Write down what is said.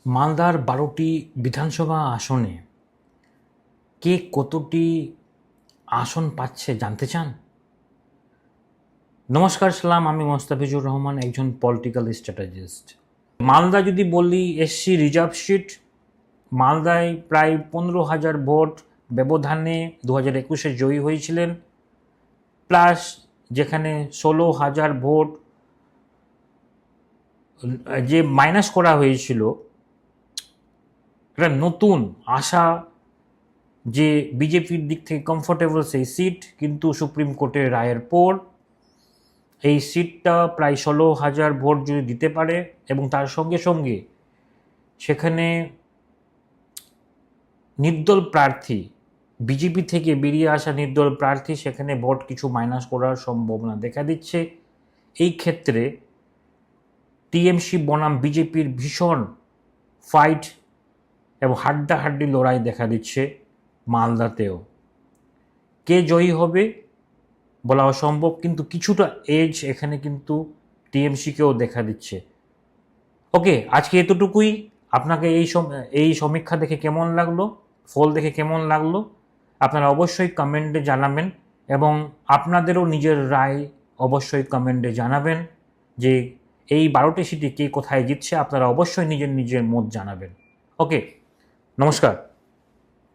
মালদার ১২টি বিধানসভা আসনে কে কতটি আসন পাচ্ছে জানতে চান? নমস্কার, সালাম। আমি মোস্তাফিজুর রহমান, একজন পলিটিক্যাল স্ট্র্যাটেজিস্ট। মালদা যদি বলি এসসি রিজার্ভ সিট, মালদায় প্রায় ১৫,০০০ ভোট ব্যবধানে ২০২১-এ জয়ী হয়েছিলেন, প্লাস যেখানে ১৬,০০০ ভোট যে মাইনাস করা হয়েছিল, একটা নতুন আশা যে বিজেপির দিক থেকে কমফোর্টেবল সেই সিট, কিন্তু সুপ্রিম কোর্টের রায়ের পর এই সিটটা প্রায় ১৬,০০০ ভোট যদি দিতে পারে এবং তার সঙ্গে সঙ্গে সেখানে নির্দল প্রার্থী, বিজেপি থেকে বেরিয়ে আসা নির্দল প্রার্থী, সেখানে ভোট কিছু মাইনাস করার সম্ভাবনা দেখা দিচ্ছে। এই ক্ষেত্রে টিএমসি বনাম বিজেপির ভীষণ ফাইট এবং হাড্ডাহাড্ডি লড়াই দেখা দিচ্ছে মালদাতেও। কে জয়ী হবে বলা অসম্ভব, কিন্তু কিছুটা এজ এখানে কিন্তু টিএমসিকেও দেখা দিচ্ছে। ওকে, আজকে এতটুকুই। আপনাকে এই সমীক্ষা দেখে কেমন লাগলো, ফল দেখে কেমন লাগলো, আপনারা অবশ্যই কমেন্টে জানাবেন এবং আপনাদেরও নিজের রায় অবশ্যই কমেন্টে জানাবেন যে এই ১২টি সিটে কে কোথায় জিতছে। আপনারা অবশ্যই নিজের নিজের মত জানাবেন। ওকে, নমস্কার।